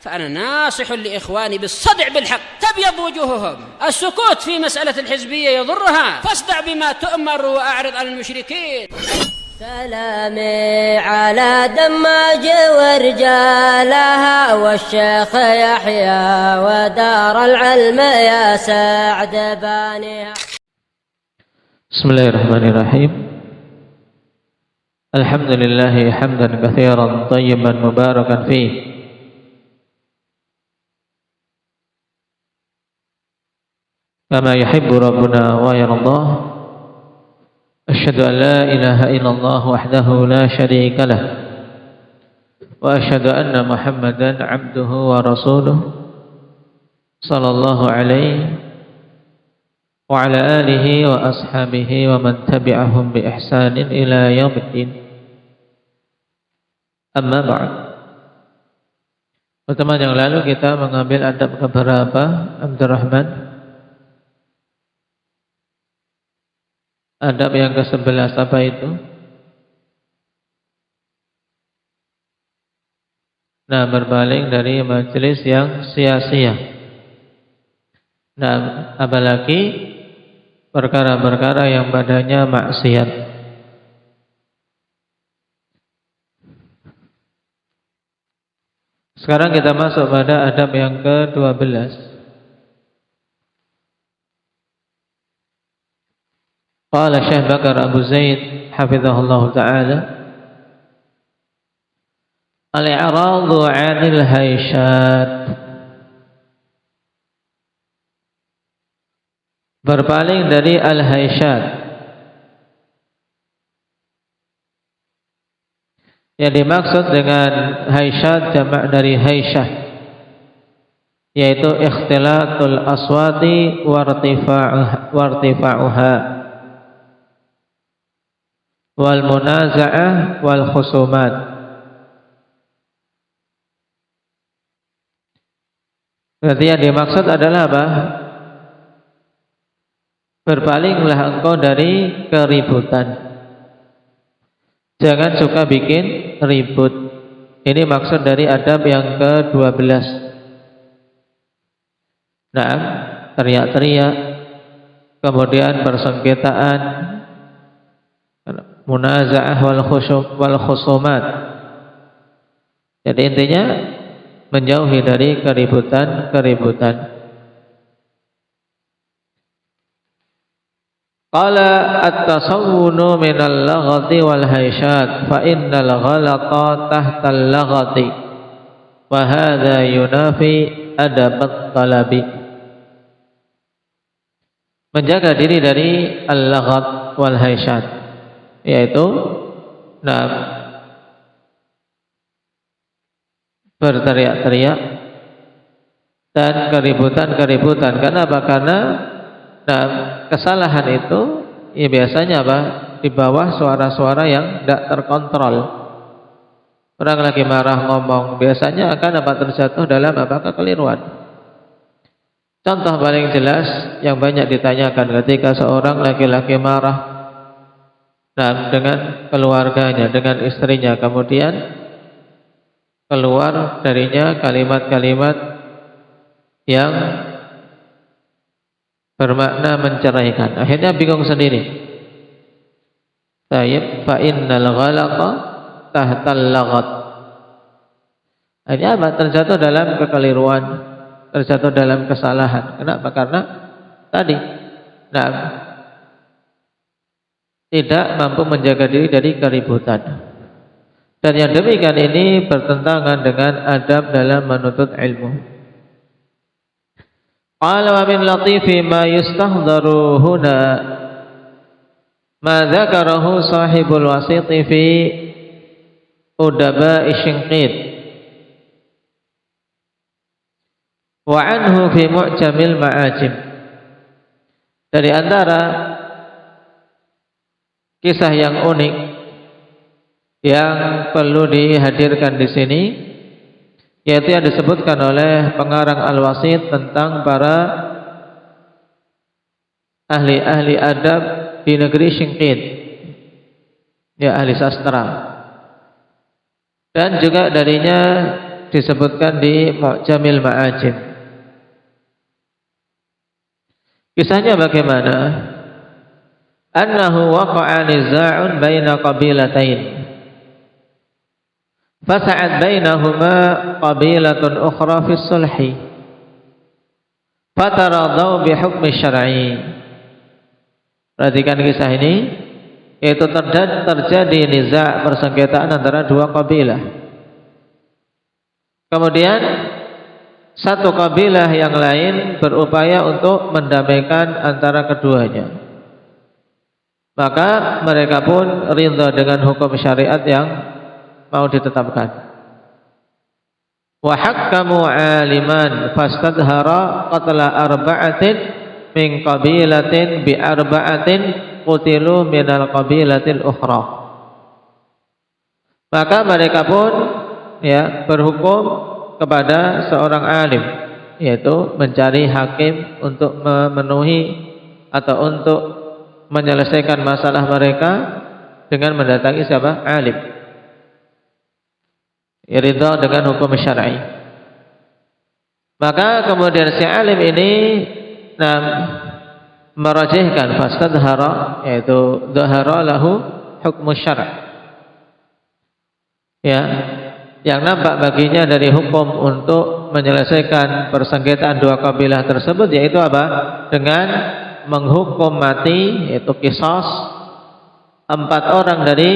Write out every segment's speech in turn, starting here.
فأنا ناصح لإخواني بالصدع بالحق تبيض وجوههم. السكوت في مسألة الحزبية يضرها، فاصدع بما تؤمر وأعرض عن المشركين. سلامي على دماج ورجالها والشيخ يحيى ودار العلم يا سعد بانيها. بسم الله الرحمن الرحيم. الحمد لله حمدا كثيرا طيبا مباركا فيه، كما يحب ربنا ويرضاه. أشهد أن لا إله إلا الله وحده لا شريك له، وأشهد أن محمدا عبده ورسوله صلى الله عليه وعلى آله وأصحابه ومن تبعهم بإحسان إلى يوم الدين. Amma ba'd. Pertemuan yang lalu kita mengambil adab keberapa, Abdurrahman? Adab yang ke-11 apa itu? Nah, berpaling dari majelis yang sia-sia. Nah, apalagi perkara-perkara yang padanya maksiat. Sekarang kita masuk pada adab yang ke-12. Qala Syekh Bakar Abu Zaid hafizahullah ta'ala, al-i'radu 'anil haisyat, berpaling dari al-haisyat. Yang dimaksud dengan haisyat jamak dari haisyah, yaitu ikhtilatul aswati wartifa'uha wal munaza'ah wal khusumat. Berarti yang dimaksud adalah apa? Berpalinglah engkau dari keributan. Jangan suka bikin ribut. Ini maksud dari adab yang ke-12. Nah, teriak-teriak, kemudian persengketaan, munaza'ah wal khusumat. Jadi intinya menjauhi dari keributan. Qala at-tasawwunu minal laghati wal haisyat fa innal ghalata tahta al-laghati wa hadha yunafi adabat talabi. Menjaga diri dari al-laghat wal haisyat, yaitu berteriak-teriak dan keributan. Kenapa? Karena kesalahan itu ya biasanya apa? Di bawah suara-suara yang tidak terkontrol. Orang lagi marah ngomong, biasanya akan terjatuh dalam kekeliruan. Contoh paling jelas yang banyak ditanyakan ketika seorang laki-laki marah dengan keluarganya, dengan istrinya, kemudian keluar darinya kalimat-kalimat yang bermakna menceraikan. Akhirnya bingung sendiri. Tayyib fa innal ghalata tahtal laghat. Akhirnya apa? Terjatuh dalam kekeliruan, terjatuh dalam kesalahan. Kenapa? Karena tadi tidak mampu menjaga diri dari keributan. Dan yang demikian ini bertentangan dengan adab dalam menuntut ilmu. Qala wa min latifi ma yustahdharu huna ma dzakarahu sahibul wasiti fi udaba'i Shinqid wa anhu fi mu'jamil ma'ajim. Dari antara kisah yang unik yang perlu dihadirkan di sini, yaitu yang disebutkan oleh pengarang Al-Wasit tentang para ahli-ahli adab di negeri Shinqid, ya ahli sastra. Dan juga darinya disebutkan di Mu'jamil Ma'ajim. Kisahnya bagaimana? Annahu waqa'a niza'un baina qabilatain. Fasa'ad bainahuma qabilatun ukhra fi sulhi. Fataradaw bi hukmi syar'i. Perhatikan kisah ini, yaitu terjadi niza' persengketaan antara dua kabilah. Kemudian satu kabilah yang lain berupaya untuk mendamaikan antara keduanya. Maka mereka pun ridha dengan hukum syariat yang mau ditetapkan. Wa hakkamu 'aliman fastadhara qatla arba'atin min qabilatin bi arba'atin qutilu minal qabilatil ukhra. Maka mereka pun berhukum kepada seorang alim, yaitu mencari hakim untuk memenuhi atau untuk menyelesaikan masalah mereka dengan mendatangi siapa? Alim. Ridha dengan hukum syar'i. Maka kemudian si alim ini merajihkan fastadhara, yaitu dhahara lahu hukmu syara'. Yang nampak baginya dari hukum untuk menyelesaikan persengketaan dua kabilah tersebut, yaitu apa? Dengan menghukum mati, yaitu qisas 4 orang dari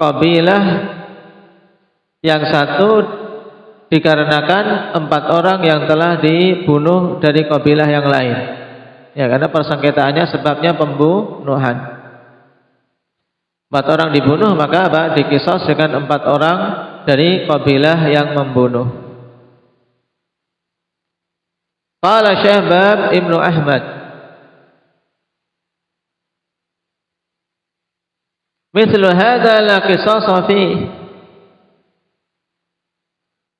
kabilah. Yang satu dikarenakan 4 orang yang telah dibunuh dari kabilah yang lain. Karena persengketaannya sebabnya pembunuhan. 4 orang dibunuh, maka diqisas dengan 4 orang dari kabilah yang membunuh. Qala Syahbab Ibnu Ahmad, mithlu hadha la qisasa fihi.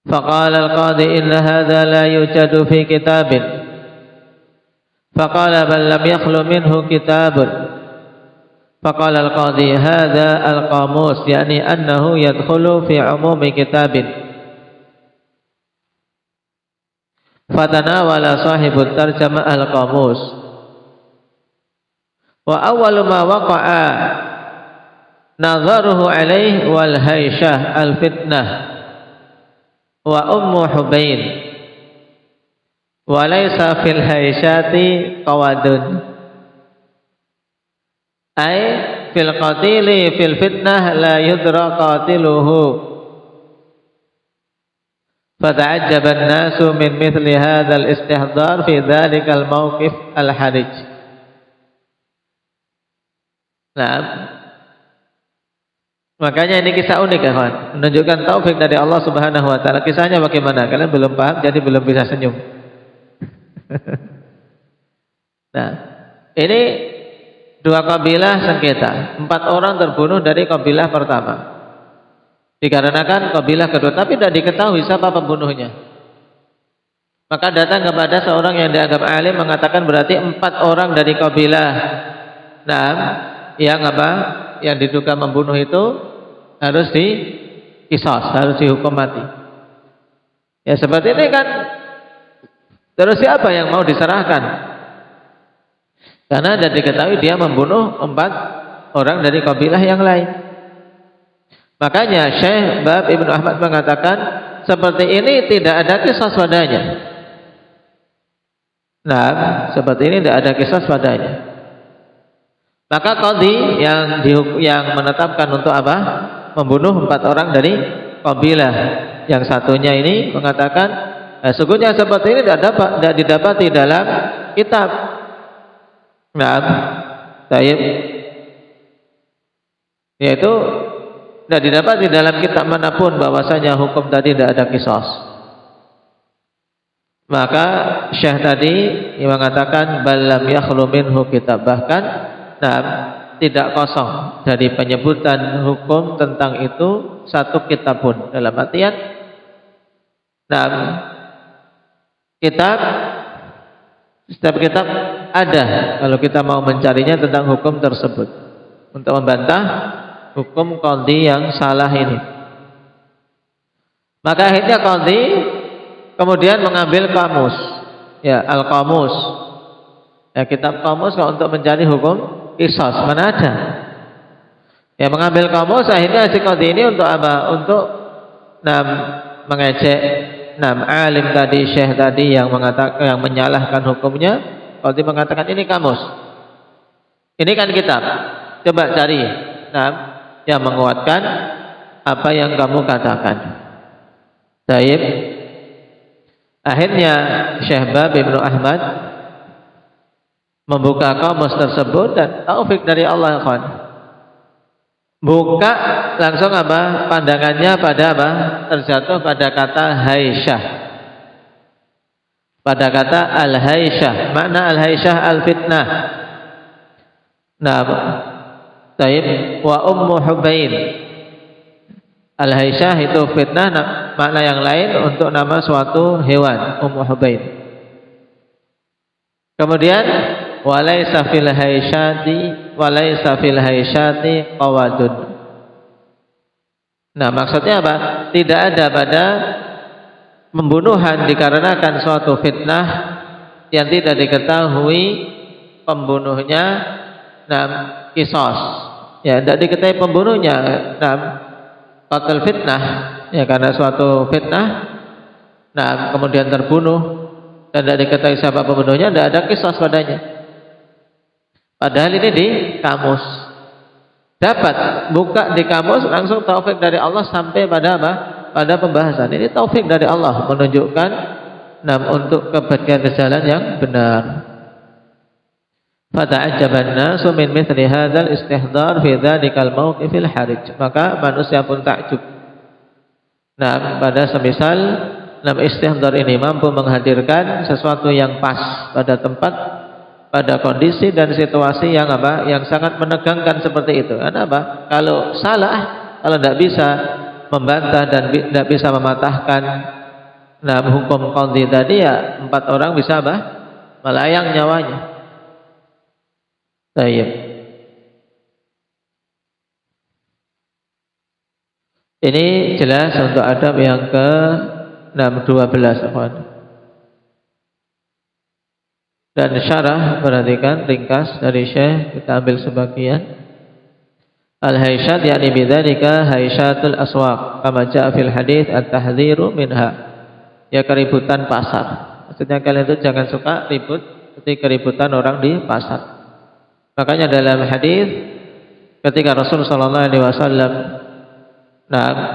فقال القاضي إن هذا لا يوجد في كتاب. فقال بل لم يخل منه كتاب. فقال القاضي هذا القاموس، يعني أنه يدخل في عموم كتاب. فتناول صاحب الترجمة القاموس. وأول ما وقع نظره عليه والهيشة الفتنة wa ummu Hubain wa laysa fil haishati qawadun, ay fil qatili fil fitnah la yudra qatiluhu. Fata'ajjaba an-nasu min mithli hadha al-istihdar fi dhalika al-mawqif al-harij. Makanya ini kisah unik ya kawan, menunjukkan taufik dari Allah Subhanahu wa taala. Kisahnya bagaimana? Kalian belum paham, jadi belum bisa senyum. Ini 2 kabilah sengketa, 4 orang terbunuh dari kabilah pertama. Dikarenakan kabilah kedua, tapi tidak diketahui siapa pembunuhnya. Maka datang kepada seorang yang dianggap alim mengatakan berarti 4 orang dari kabilah yang diduga membunuh itu harus diqisas, harus dihukum mati. Ya seperti ini kan. Terus siapa yang mau diserahkan? Karena sudah diketahui dia membunuh 4 orang dari kabilah yang lain. Makanya Syekh Bab Ibnu Ahmad mengatakan seperti ini tidak ada qisas padanya. Seperti ini tidak ada qisas padanya. Maka qadhi yang menetapkan untuk apa? Membunuh 4 orang dari kabilah yang satunya ini mengatakan sesungguhnya seperti ini tidak didapati dalam kitab. Yaitu tidak didapati dalam kitab manapun bahwasanya hukum tadi tidak ada qisas. Maka Syekh tadi mengatakan balam yakhlu minhu kitab, bahkan tidak kosong dari penyebutan hukum tentang itu satu kitab pun. Dalam artian setiap kitab ada kalau kita mau mencarinya tentang hukum tersebut untuk membantah hukum qadhi yang salah ini. Maka akhirnya qadhi Kemudian mengambil kamus, ya al-kamus, ya kitab kamus kalau untuk mencari hukum qisas, mana ada? Ya mengambil kamus akhirnya si qadhi ini untuk apa? Untuk mengejek alim tadi, syekh tadi yang mengatakan, yang menyalahkan hukumnya. Qadhi mengatakan ini kamus, ini kan kitab, coba cari yang menguatkan apa yang kamu katakan. Baik. Akhirnya Syekh Bab Ibnu Ahmad membuka kamus tersebut dan taufik dari Allah, kan. Buka langsung apa? Pandangannya pada apa? Terjatuh pada kata haisyah. Pada kata al-haisyah. Makna al-haisyah al-fitnah. Nah, taib wa ummu hubain. Al-haisyah itu fitnah, makna yang lain untuk nama suatu hewan, ummu hubain. Kemudian walaysa fil haisyati qawadun. Nah, maksudnya apa? Tidak ada pada pembunuhan dikarenakan suatu fitnah yang tidak diketahui pembunuhnya, qisas. Ya, tidak diketahui pembunuhnya, qatl fitnah, ya karena suatu fitnah, kemudian terbunuh dan tidak diketahui siapa pembunuhnya, tidak ada qisas padanya. Padahal ini di kamus. Dapat buka di kamus langsung taufik dari Allah sampai pada apa? Pada pembahasan. Ini taufik dari Allah menunjukkan untuk kebahagiaan jalan yang benar. Fata'ajjaban nasu min mithli hadzal istihdar fi dzalikal mauqifil harij. Maka manusia pun takjub. Pada semisal istihdar ini mampu menghadirkan sesuatu yang pas pada tempat, pada kondisi dan situasi yang apa? Yang sangat menegangkan seperti itu. Karena apa? Kalau salah, kalau tidak bisa membantah dan tidak bisa mematahkan hukum qadhi tadi, ya 4 orang bisa apa? Melayang nyawanya. Baik. Ini jelas untuk adab yang ke-12, dan syarah, perhatikan ringkas dari Syekh, kita ambil sebagian. Al-haisyat yakni bidzalika haisyatul aswaq kama jaa fil hadits at-tahdhiru minha. Ya keributan pasar. Maksudnya kalian itu jangan suka ribut seperti keributan orang di pasar. Makanya dalam hadis ketika Rasul sallallahu alaihi wasallam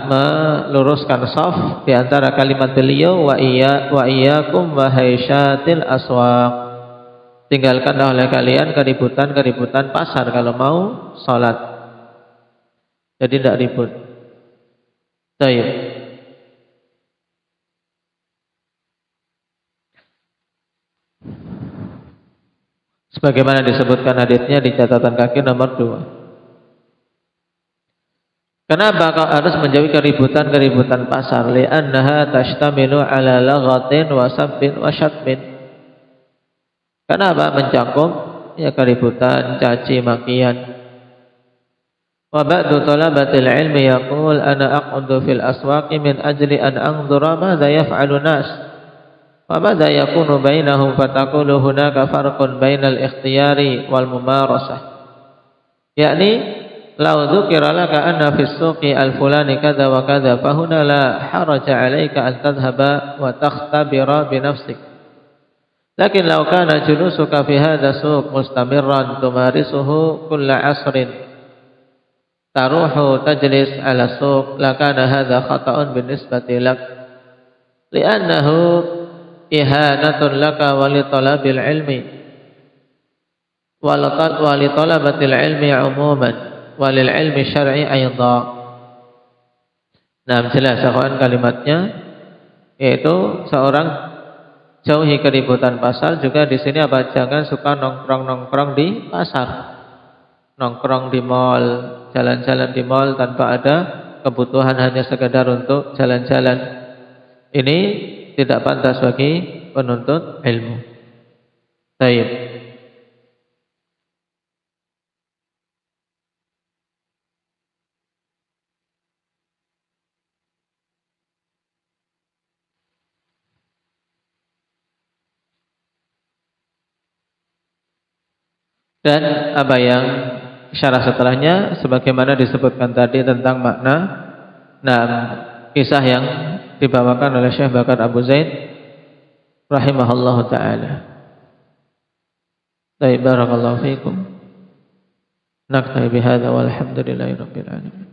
meluruskan shaf di antara kalimat beliau wa iyyakum wa haisyatil aswaq. Tinggalkanlah oleh kalian keributan pasar kalau mau salat. Jadi tidak ribut. Baik. Sebagaimana disebutkan hadisnya di catatan kaki nomor 2. Kenapa kau harus menjauhi keributan pasar? Li'annaha tashtamilu ala laghatin wa sabbin wa syatmin. Kenapa? Mencakup ya keributan, caci makian. Wa ba'du talabatil ilmi yaqul ana aq'udu fil aswaqi min ajli an anzura madza yaf'alu nas. Wa madza yakunu bainahum fataqulu hunaka farqun bainal ikhtiyari wal mumarasah. Yakni law dzukira laka anna fis suqi al fulani kadza wa kadza fa huna la haraja 'alaika an tadhhaba wa takhtabira bi nafsik. Lakin law kana julusuka fi hadha suq mustamirran tumarisuhu kulla 'asrin taruhu tajlis 'ala suq lakana hadha khata'un binisbati lak li'annahu ihanatun laka wa li talabil ilmi wa li talabatil ilmi 'umuman wa lil ilmi syar'i aidha. Nah, jelas akhwan kalimatnya, yaitu seorang jauhi keributan pasar. Juga di sini apa? Jangan suka nongkrong di pasar, nongkrong di mall, jalan-jalan di mall tanpa ada kebutuhan, hanya sekedar untuk jalan-jalan. Ini tidak pantas bagi penuntut ilmu. Baik. Dan apa yang syarah setelahnya sebagaimana disebutkan tadi tentang makna kisah yang dibawakan oleh Syekh Bakar Abu Zaid rahimahullahu taala. Baik, barakallahu fiikum. Naktafi bihadza walhamdulillahi rabbil alamin.